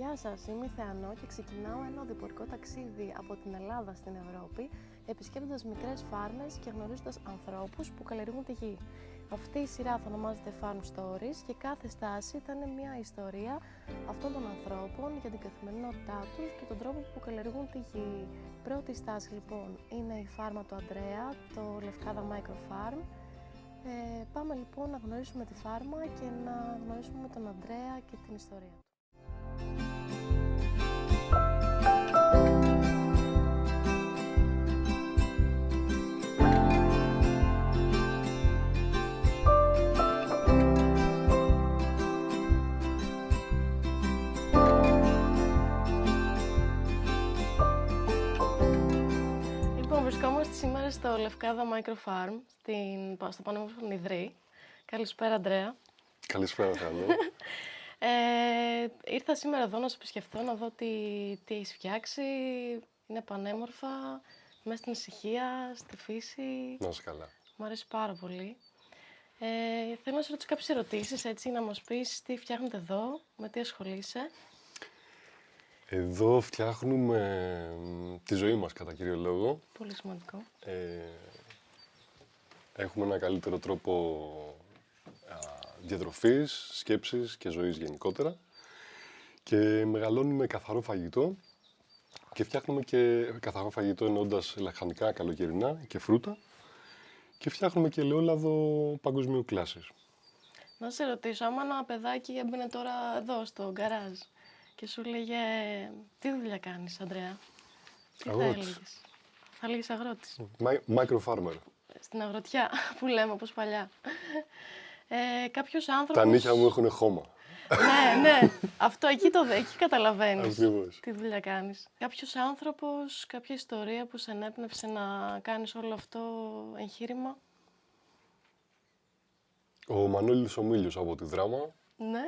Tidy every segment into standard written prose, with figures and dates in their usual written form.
Γεια σας, είμαι η Θεανό και ξεκινάω ένα οδηπορικό ταξίδι από την Ελλάδα στην Ευρώπη, επισκέπτοντας μικρές φάρμες και γνωρίζοντας ανθρώπους που καλλιεργούν τη γη. Αυτή η σειρά θα ονομάζεται Farm Stories και κάθε στάση θα είναι μια ιστορία αυτών των ανθρώπων για την καθημερινότητά τους και τον τρόπο που καλλιεργούν τη γη. Πρώτη στάση λοιπόν είναι η φάρμα του Αντρέα, το Λευκάδα Micro Farm. Πάμε λοιπόν να γνωρίσουμε τη φάρμα και να γνωρίσουμε τον Αντρέα και την ιστορία του. Βρισκόμαστε σήμερα στο Λευκάδα Micro Farm, στο πανέμορφο Νιδρή. Καλησπέρα, Αντρέα. Καλησπέρα, Θεανό. Ήρθα σήμερα εδώ να σου επισκεφθώ, να δω τι έχεις φτιάξει. Είναι πανέμορφα, μέσα στην ησυχία, στη φύση. Να είσαι καλά. Μου αρέσει πάρα πολύ. Θέλω να σου ρωτήσω κάποιες ερωτήσεις, έτσι, να μας πεις τι φτιάχνετε εδώ, με τι ασχολείσαι. Εδώ φτιάχνουμε τη ζωή μας, κατά κύριο λόγο. Πολύ σημαντικό. Έχουμε ένα καλύτερο τρόπο διατροφής, σκέψης και ζωής γενικότερα. Και μεγαλώνουμε καθαρό φαγητό και φτιάχνουμε και καθαρό φαγητό εννοώντας λαχανικά καλοκαιρινά και φρούτα. Και φτιάχνουμε και ελαιόλαδο παγκοσμίου κλάσης. Να σε ρωτήσω, άμα ένα παιδάκι έμπαινε τώρα εδώ στο γκαράζ και σου λέγε τι δουλειά κάνεις, Αντρέα, τι θα έλεγες? Θα έλεγες αγρότης. Micro farmer. Στην αγροτιά που λέμε, όπως παλιά. Κάποιος άνθρωπος... Τα νύχια μου έχουν χώμα. Ναι, αυτό εκεί καταλαβαίνεις. Ακριβώς. Τι δουλειά κάνεις. Κάποιος άνθρωπος, κάποια ιστορία που σε ενέπνευσε να κάνεις όλο αυτό εγχείρημα? Ο Μανώλης ο Μήλιος από τη Δράμα. Ναι.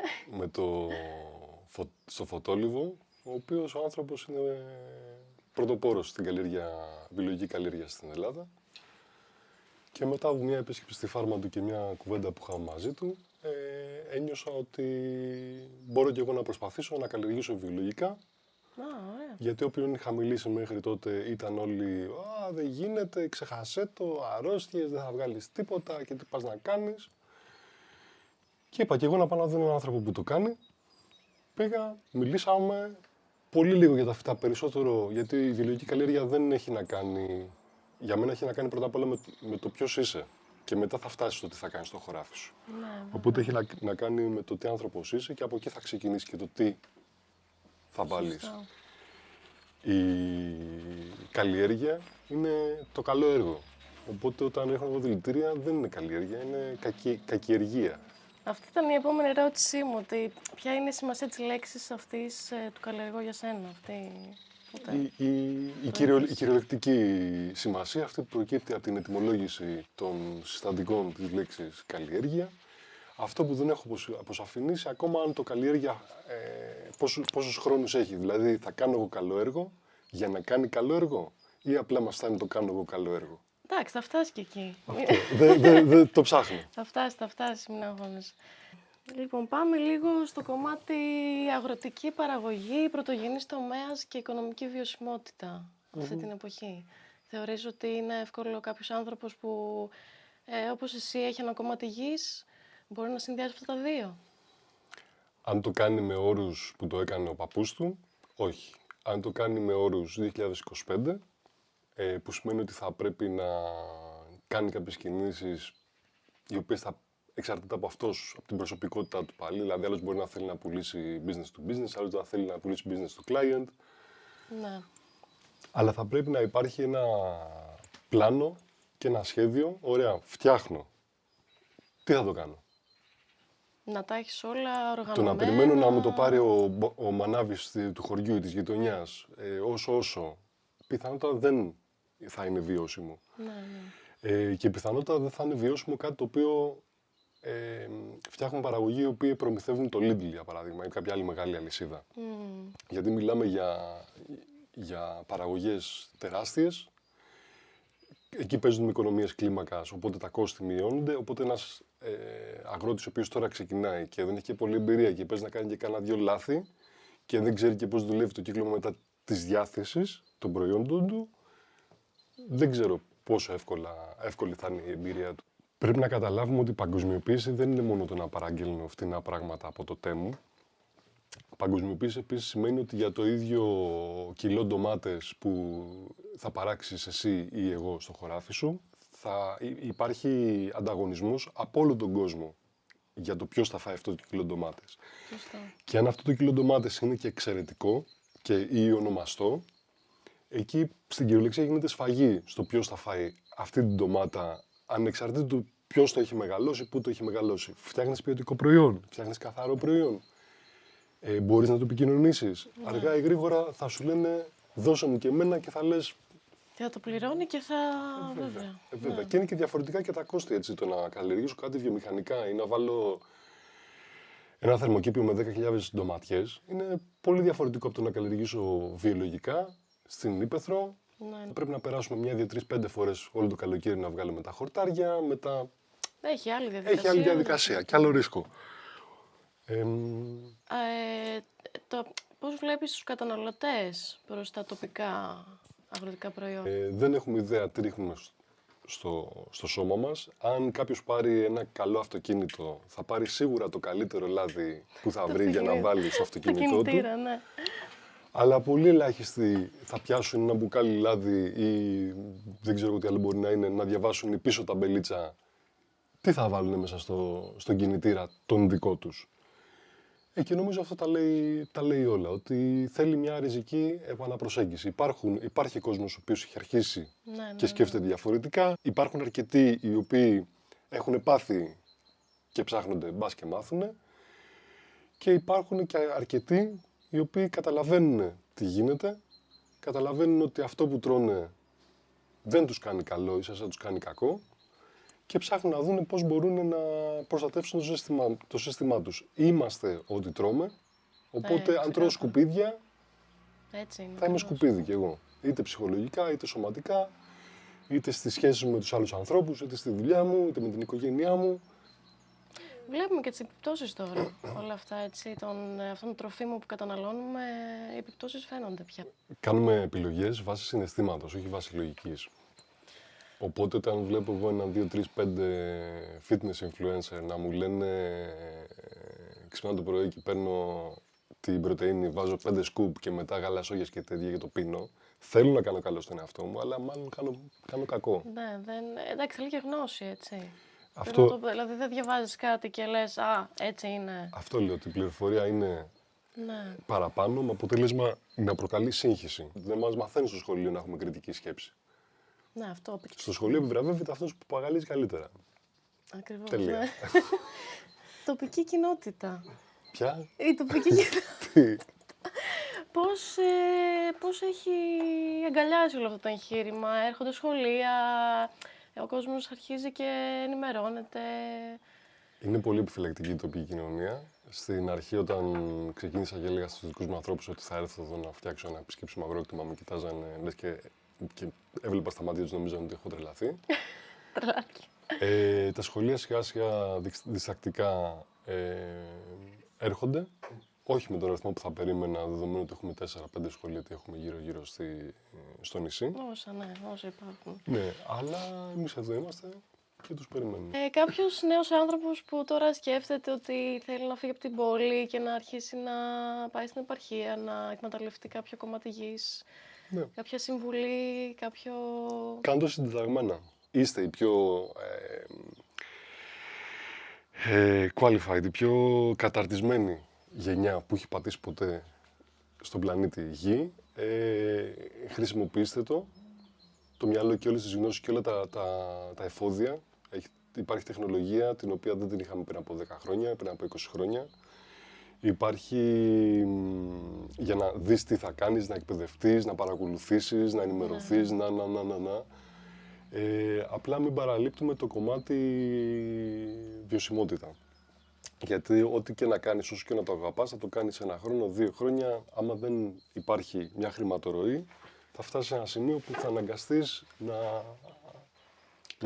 Στο Φωτόλιβο, ο οποίος ο άνθρωπος είναι πρωτοπόρος στην βιολογική καλλιέργεια στην Ελλάδα. Και μετά από μια επίσκεψη στη φάρμα του και μια κουβέντα που είχαμε μαζί του, ένιωσα ότι μπορώ και εγώ να προσπαθήσω να καλλιεργήσω βιολογικά. Ωραία. Γιατί όποιον είχα μιλήσει μέχρι τότε ήταν όλοι δεν γίνεται, ξεχασέ το, αρρώστιες, δεν θα βγάλεις τίποτα και τι πας να κάνεις. Και είπα και εγώ να πάω να δω έναν άνθρωπο που το κάνει. Πήγα, μιλήσαμε πολύ λίγο για τα φυτά, περισσότερο γιατί η βιολογική καλλιέργεια δεν έχει να κάνει, για μένα έχει να κάνει πρώτα απ' όλα με το ποιος είσαι και μετά θα φτάσεις στο τι θα κάνεις στο χωράφι σου. Ναι, οπότε έχει να κάνει με το τι άνθρωπος είσαι και από εκεί θα ξεκινήσει και το τι θα βάλεις. Η καλλιέργεια είναι το καλό έργο, οπότε όταν έχω δηλητήρια δεν είναι καλλιέργεια, είναι κακιεργία. Αυτή ήταν η επόμενη ερώτησή μου, ότι ποια είναι η σημασία της λέξης αυτής του καλλιεργώ για σένα, Η κυριολεκτική σημασία αυτή που προκύπτει από την ετυμολόγηση των συστατικών της λέξης καλλιέργεια. Αυτό που δεν έχω αποσαφηνίσει, ακόμα αν το καλλιέργεια πόσους χρόνους έχει. Δηλαδή θα κάνω εγώ καλό έργο για να κάνει καλό έργο ή απλά μας φτάνει το κάνω εγώ καλό έργο. Εντάξει, θα φτάσει και εκεί. Δεν το ψάχνω. Θα φτάσει, μην αγχώνεσαι. Λοιπόν, πάμε λίγο στο κομμάτι αγροτική παραγωγή, πρωτογενής τομέας και οικονομική βιωσιμότητα αυτή την εποχή. Θεωρείς ότι είναι εύκολο κάποιος άνθρωπος που, όπως εσύ, έχει ένα κομμάτι γης, μπορεί να συνδυάσει αυτά τα δύο? Αν το κάνει με όρους που το έκανε ο παππούς του, όχι. Αν το κάνει με όρους 2025, που σημαίνει ότι θα πρέπει να κάνει κάποιες κινήσεις οι οποίες θα εξαρτάται από αυτός, από την προσωπικότητά του πάλι. Δηλαδή, άλλος μπορεί να θέλει να πουλήσει business to business, άλλος να θέλει να πουλήσει business to client. Ναι. Αλλά θα πρέπει να υπάρχει ένα πλάνο και ένα σχέδιο. Ωραία, φτιάχνω. Τι θα το κάνω? Να τα έχεις όλα οργανωμένα. Το να περιμένω να μου το πάρει ο μανάβης του χωριού ή της γειτονιάς όσο πιθανότατα δεν θα είναι βιώσιμο. Ναι. Και πιθανότατα δεν θα είναι βιώσιμο κάτι το οποίο φτιάχνουν παραγωγοί οι οποίοι προμηθεύουν το Lidl, για παράδειγμα, ή κάποια άλλη μεγάλη αλυσίδα. Γιατί μιλάμε για παραγωγές τεράστιες. Εκεί παίζουν οικονομίες κλίμακας, οπότε τα κόστη μειώνονται. Οπότε ένας αγρότης ο οποίος τώρα ξεκινάει και δεν έχει και πολλή εμπειρία και παίζει να κάνει και κάνα δυο λάθη και δεν ξέρει και πώς δουλεύει το κύκλωμα μετά της διάθεσης των προϊόντων του, δεν ξέρω πόσο εύκολη θα είναι η εμπειρία του. Πρέπει να καταλάβουμε ότι η παγκοσμιοποίηση δεν είναι μόνο το να παραγγέλνω φτηνά πράγματα από το Temu. Παγκοσμιοποίηση επίσης σημαίνει ότι για το ίδιο κιλό ντομάτες που θα παράξεις εσύ ή εγώ στο χωράφι σου, θα υπάρχει ανταγωνισμός από όλο τον κόσμο για το ποιος θα φάει αυτό το κιλό ντομάτες. Και αν αυτό το κιλό ντομάτες είναι και εξαιρετικό ή ονομαστό, εκεί στην κυριολεξία γίνεται σφαγή στο ποιος θα φάει αυτή την ντομάτα, ανεξαρτήτου του ποιος το έχει μεγαλώσει, πού το έχει μεγαλώσει. Φτιάχνεις ποιοτικό προϊόν, φτιάχνεις καθαρό προϊόν. Μπορείς να το επικοινωνήσεις. Αργά ή γρήγορα θα σου λένε δώσε μου και εμένα και θα λες. Και θα το πληρώνει και θα. Βέβαια. Βέβαια. Και είναι και διαφορετικά και τα κόστη. Έτσι, το να καλλιεργήσω κάτι βιομηχανικά ή να βάλω ένα θερμοκήπιο με 10.000 ντοματιές είναι πολύ διαφορετικό από το να καλλιεργήσω βιολογικά στην ύπαιθρο. Ναι. Πρέπει να περάσουμε 1, 2, 3, 5 φορές όλο το καλοκαίρι να βγάλουμε τα χορτάρια. Μετά. Έχει άλλη διαδικασία. Έχει άλλη διαδικασία και άλλο ρίσκο. Πώς βλέπεις τους καταναλωτές προς τα τοπικά αγροτικά προϊόντα? Δεν έχουμε ιδέα τι ρίχνουμε στο σώμα μας. Αν κάποιος πάρει ένα καλό αυτοκίνητο, θα πάρει σίγουρα το καλύτερο λάδι που θα βρει για να βάλει στο αυτοκίνητό του. Ναι. Αλλά πολύ ελάχιστοι θα πιάσουν ένα μπουκάλι λάδι ή δεν ξέρω τι άλλο μπορεί να είναι, να διαβάσουν πίσω ταμπελίτσα τι θα βάλουν μέσα στον κινητήρα τον δικό τους. Και νομίζω αυτό τα λέει όλα, ότι θέλει μια ριζική επαναπροσέγγιση. Υπάρχει κόσμος ο οποίος έχει αρχίσει και σκέφτεται διαφορετικά. Υπάρχουν αρκετοί οι οποίοι έχουν πάθει και ψάχνονται μπας και μάθουνε. Και υπάρχουν και αρκετοί οι οποίοι καταλαβαίνουν τι γίνεται, καταλαβαίνουν ότι αυτό που τρώνε δεν τους κάνει καλό, ίσως θα τους κάνει κακό. Και ψάχνουν να δουν πώς μπορούν να προστατεύσουν το σύστημά τους. Είμαστε ό,τι τρώμε, οπότε αν τρώω σκουπίδια, θα είμαι σκουπίδι κι εγώ. Είτε ψυχολογικά, είτε σωματικά, είτε στις σχέσεις μου με τους άλλους ανθρώπους, είτε στη δουλειά μου, είτε με την οικογένειά μου. Βλέπουμε και τις επιπτώσεις τώρα, όλα αυτά, έτσι, αυτών των τροφίμων που καταναλώνουμε, οι επιπτώσεις φαίνονται πια. Κάνουμε επιλογές βάσει συναισθήματος, όχι βάσει λογικής. Οπότε όταν βλέπω εγώ 1, 2, 3, 5 fitness influencer να μου λένε ξυπνάω το πρωί και παίρνω την πρωτεΐνη, βάζω 5 σκουπ και μετά γάλα σόγιας και τέτοια και το πίνω, θέλω να κάνω καλό στον εαυτό μου, αλλά μάλλον κάνω κακό. Ναι, εντάξει, θέλει και γνώση, έτσι. Δηλαδή δεν διαβάζεις κάτι και λες έτσι είναι. Αυτό λέω, ότι η πληροφορία είναι παραπάνω, με αποτέλεσμα να προκαλεί σύγχυση. Δεν μας μαθαίνει στο σχολείο να έχουμε κριτική σκέψη. Ναι, αυτό. Στο σχολείο επιβραβεύεται αυτός που παγαλίζει καλύτερα. Ακριβώς. Τελεία. Ναι. Τοπική κοινότητα. Ποια? Η τοπική κοινότητα. Πώς έχει αγκαλιάσει όλο αυτό το εγχείρημα, έρχονται σχολεία, ο κόσμος αρχίζει και ενημερώνεται. Είναι πολύ επιφυλακτική η τοπική κοινωνία. Στην αρχή, όταν ξεκίνησα και έλεγα στους δικούς μου ανθρώπους ότι θα έρθω εδώ να φτιάξω ένα επισκέψιμο αγρόκτημα, μου κοιτάζανε λες και έβλεπα στα μάτια τους, νομίζαν ότι έχω τρελαθεί. Τρελάκι. Τα σχολεία σιγά σιγά διστακτικά έρχονται. Όχι με τον αριθμό που θα περίμενα, δεδομένου ότι έχουμε 4-5 σχολεία ότι έχουμε γύρω-γύρω στο νησί. Όσα υπάρχουν. Ναι, αλλά εμείς εδώ είμαστε και τους περιμένουμε. Κάποιος νέος άνθρωπος που τώρα σκέφτεται ότι θέλει να φύγει από την πόλη και να αρχίσει να πάει στην επαρχία, να εκμεταλλευτεί κάποιο κομμάτι γης, κάποια συμβουλή, κάποιο... Κάντε το συντεταγμένα. Είστε οι πιο qualified, η πιο καταρτισμένη γενιά που έχει πατήσει ποτέ στον πλανήτη Γη. Χρησιμοποιήστε το μυαλό και όλες τις γνώσεις και όλα τα εφόδια. Υπάρχει τεχνολογία την οποία δεν την είχαμε πριν από 10 χρόνια, πριν από 20 χρόνια. Υπάρχει για να δεις τι θα κάνεις, να εκπαιδευτείς, να παρακολουθήσεις, να ενημερωθείς, απλά μην παραλείπτουμε το κομμάτι βιωσιμότητα. Γιατί ό,τι και να κάνεις, όσο και να το αγαπάς, θα το κάνεις 1 χρόνο, 2 χρόνια. Άμα δεν υπάρχει μια χρηματορροή, θα φτάσεις σε ένα σημείο που θα αναγκαστείς να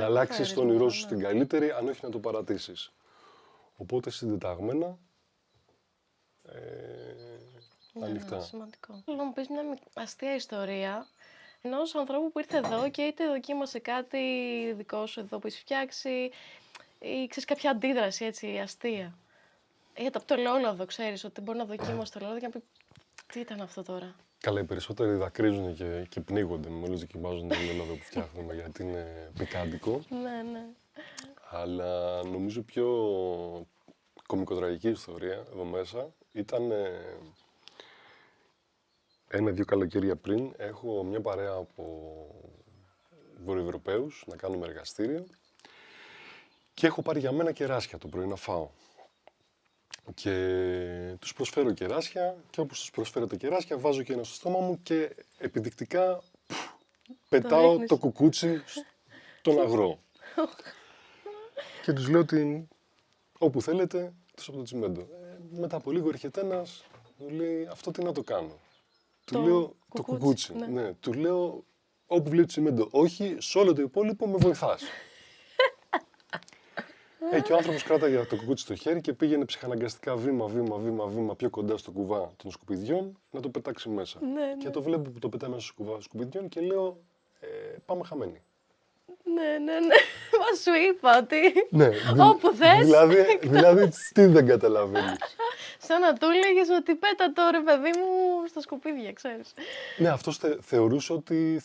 αλλάξεις το όνειρό σου στην καλύτερη, αν όχι να το παρατήσεις. Οπότε συντεταγμένα, ανοιχτά. Σημαντικό. Θέλω να μου πεις μια αστεία ιστορία ενός ανθρώπου που ήρθε εδώ και είτε δοκίμασε κάτι δικό σου εδώ που έχεις φτιάξει ή ξέρεις κάποια αντίδραση έτσι αστεία. Γιατί από το ελαιόλαδο ξέρεις ότι μπορεί να δοκίμασε το ελαιόλαδο και να πει τι ήταν αυτό τώρα. Καλά, οι περισσότεροι δακρύζουν και πνίγονται μόλις δοκιμάζουν το ελαιόλαδο που φτιάχνουμε γιατί είναι πικάντικο. Ναι, ναι. Αλλά νομίζω πιο κωμικοτραγική ιστορία εδώ μέσα ήταν 1-2 καλοκαίρια πριν. Έχω μια παρέα από Βορειοευρωπαίους να κάνουμε εργαστήριο και έχω πάρει για μένα κεράσια το πρωί να φάω. Και τους προσφέρω κεράσια και όπως τους προσφέρω τα κεράσια βάζω και ένα στο στόμα μου και επιδεικτικά πετάω το κουκούτσι στον αγρό. Και τους λέω ότι όπου θέλετε, τους από το τσιμέντο. Μετά από λίγο έρχεται ένας, μου λέει αυτό τι να το κάνω. Του λέω το κουκούτσι. Ναι. Του λέω όπου βλέπει τσιμέντο. Όχι, σε όλο το υπόλοιπο με βοηθάς. Και ο άνθρωπος κράταγε το κουκούτσι στο χέρι και πήγαινε ψυχαναγκαστικά βήμα πιο κοντά στο κουβά των σκουπιδιών να το πετάξει μέσα. Ναι. Και το βλέπω που το πετάει μέσα στο κουβά των σκουπιδιών και λέω πάμε χαμένοι. Ναι. Μα σου είπα ότι Ναι, όπου θες. Δηλαδή τι δεν καταλαβαίνεις. Σαν να του έλεγες ότι πέτα το ρε παιδί μου στα σκουπίδια, ξέρεις. Ναι, αυτός θεωρούσε ότι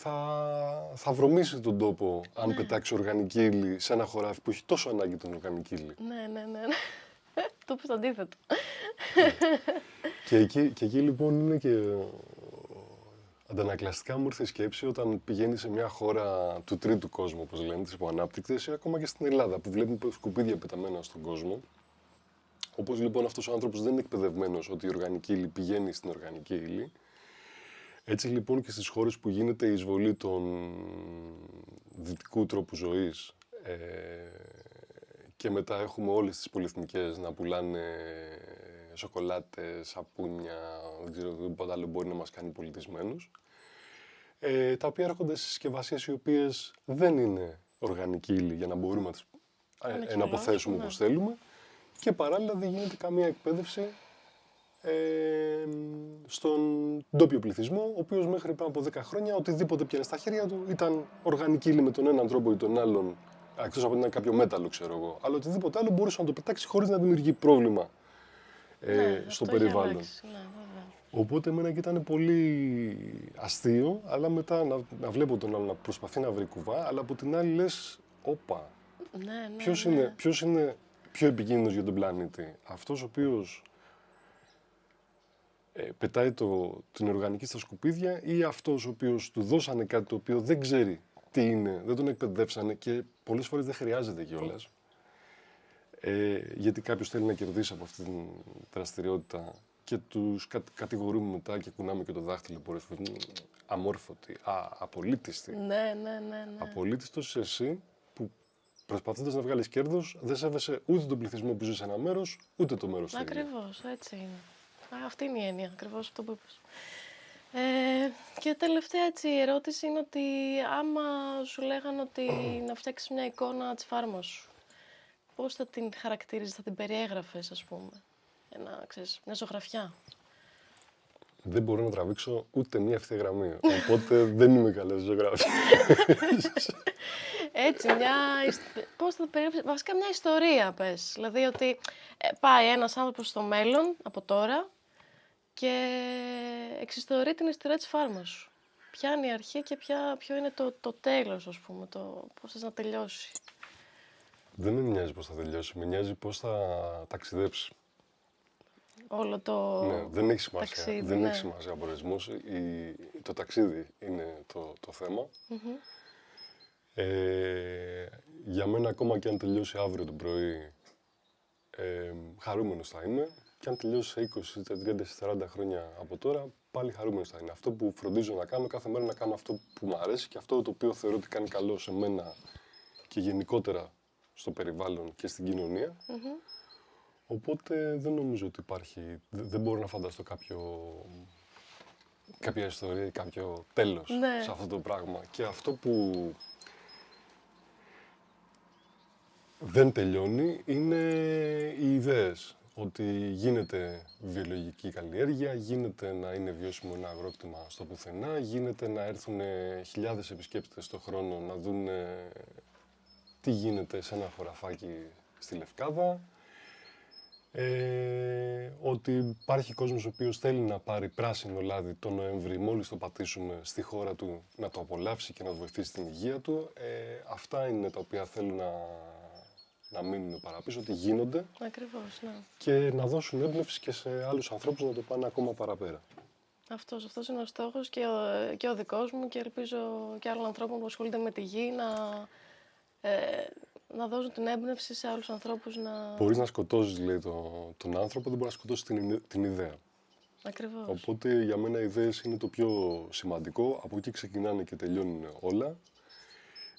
θα βρωμίσει τον τόπο αν πετάξει οργανική ύλη σε ένα χωράφι που έχει τόσο ανάγκη την οργανική ύλη. Ναι. Το είπες το αντίθετο. Και εκεί λοιπόν είναι και αντανακλαστικά μου ήρθε η σκέψη όταν πηγαίνει σε μια χώρα του τρίτου κόσμου, όπως λένε, τις υποανάπτυκτες, ή ακόμα και στην Ελλάδα, που βλέπουμε σκουπίδια πεταμένα στον κόσμο. Όπως λοιπόν αυτός ο άνθρωπος δεν είναι εκπαιδευμένος ότι η οργανική ύλη πηγαίνει στην οργανική ύλη. Έτσι λοιπόν και στις χώρες που γίνεται η εισβολή των δυτικού τρόπου ζωής και μετά έχουμε όλες τις πολυεθνικές να πουλάνε σοκολάτες, σαπούνια, δεν ξέρω πότε άλλο μπορεί να μας κάνει πολιτισμένους, τα οποία έρχονται σε συσκευασίες οι οποίες δεν είναι οργανική ύλη για να μπορούμε να τις εναποθέσουμε όπως θέλουμε και παράλληλα δεν γίνεται καμία εκπαίδευση στον ντόπιο πληθυσμό, ο οποίος μέχρι πριν από 10 χρόνια οτιδήποτε πιάνε στα χέρια του ήταν οργανική ύλη με τον έναν τρόπο ή τον άλλον, εκτός από ότι ήταν κάποιο μέταλλο, ξέρω εγώ, αλλά οτιδήποτε άλλο μπορούσε να το πετάξει χωρίς να δημιουργεί πρόβλημα στο περιβάλλον. Οπότε εμένα και ήταν πολύ αστείο, αλλά μετά να βλέπω τον άλλο να προσπαθεί να βρει κουβά, αλλά από την άλλη λες, όπα, ποιος είναι πιο επικίνδυνος για τον πλανήτη, αυτός ο οποίος πετάει την οργανική στα σκουπίδια ή αυτός ο οποίος του δώσανε κάτι το οποίο δεν ξέρει τι είναι, δεν τον εκπαιδεύσανε και πολλές φορές δεν χρειάζεται κιόλας. Γιατί κάποιος θέλει να κερδίσει από αυτή την δραστηριότητα και τους κατηγορούμε μετά και κουνάμε και το δάχτυλο πολλές φορές. Αμόρφωτοι, απολύτιστοι. Ναι. Απολύτιστος εσύ που προσπαθώντας να βγάλεις κέρδος δεν σέβεσαι ούτε τον πληθυσμό που ζει σε ένα μέρος, ούτε το μέρος του. Ακριβώς, έτσι είναι. Αυτή είναι η έννοια, ακριβώς αυτό που είπες. Και τελευταία έτσι, η ερώτηση είναι ότι άμα σου λέγανε ότι να φτιάξεις μια εικόνα της φάρμας σου, πώς θα την χαρακτήριζες, θα την περιέγραφες, ας πούμε, μια ζωγραφιά. Δεν μπορώ να τραβήξω ούτε μία ευθεία γραμμή, οπότε δεν είμαι καλός ζωγράφης. Έτσι, πώς θα το περιέγραφες, βασικά μια ιστορία πες, δηλαδή ότι πάει ένας άνθρωπος στο μέλλον, από τώρα, και εξιστορεί την ιστορία της φάρμας σου. Ποια είναι η αρχή και ποιο είναι το τέλος, ας πούμε, πώς θες να τελειώσει. Δεν με νοιάζει πώς θα τελειώσει, με νοιάζει πώς θα ταξιδέψει. Όλο το ναι, δεν έχει σημασία. ταξίδι, δεν έχει σημασία ο προορισμός. Το ταξίδι είναι το θέμα. Για μένα, ακόμα και αν τελειώσει αύριο το πρωί, χαρούμενος θα είμαι. Και αν τελειώσει σε 20, 30, 40 χρόνια από τώρα, πάλι χαρούμενος θα είναι. Αυτό που φροντίζω να κάνω κάθε μέρα, να κάνω αυτό που μου αρέσει και αυτό το οποίο θεωρώ ότι κάνει καλό σε μένα και γενικότερα στο περιβάλλον και στην κοινωνία. Οπότε δεν νομίζω ότι υπάρχει, δεν μπορώ να φανταστώ κάποια ιστορία ή κάποιο τέλος σε αυτό το πράγμα. Και αυτό που δεν τελειώνει είναι οι ιδέες. ότι γίνεται βιολογική καλλιέργεια, γίνεται να είναι βιώσιμο ένα αγρόκτημα στο πουθενά, γίνεται να έρθουν χιλιάδες επισκέπτες το χρόνο να δουν τι γίνεται σε ένα χωραφάκι στη Λευκάδα, ότι υπάρχει κόσμος ο οποίος θέλει να πάρει πράσινο λάδι το Νοέμβρη, μόλις το πατήσουμε στη χώρα του, να το απολαύσει και να το βοηθήσει στην υγεία του. Αυτά είναι τα οποία θέλω να μείνουν παραπίσω, ότι γίνονται. Ακριβώς, ναι. Και να δώσουν έμπνευση και σε άλλους ανθρώπους να το πάνε ακόμα παραπέρα. Αυτός είναι ο στόχος και ο δικός μου και ελπίζω και άλλων ανθρώπων που ασχολούνται με τη γη να δώσουν την έμπνευση σε άλλους ανθρώπους να... Μπορείς να σκοτώσεις, λέει, τον άνθρωπο, δεν μπορεί να σκοτώσεις την ιδέα. Ακριβώς. Οπότε για μένα οι ιδέες είναι το πιο σημαντικό. Από εκεί ξεκινάνε και τελειώνουν όλα.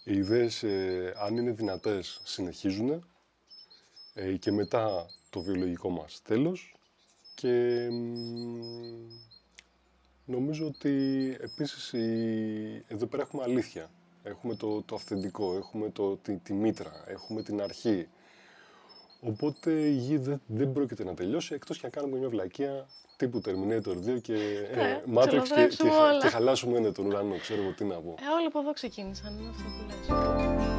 Οι ιδέες, αν είναι δυνατές, συνεχίζουν και μετά το βιολογικό μας τέλος. Και νομίζω ότι επίσης εδώ πέρα έχουμε αλήθεια. Έχουμε το αυθεντικό, έχουμε τη μήτρα, έχουμε την αρχή. Οπότε η γη δεν πρόκειται να τελειώσει, εκτός και να κάνουμε μια βλακεία τύπου Terminator 2 και Matrix και χαλάσουμε τον ουρανό, ξέρω εγώ τι να πω. Όλοι από εδώ ξεκίνησαν, είναι αυτό που λες.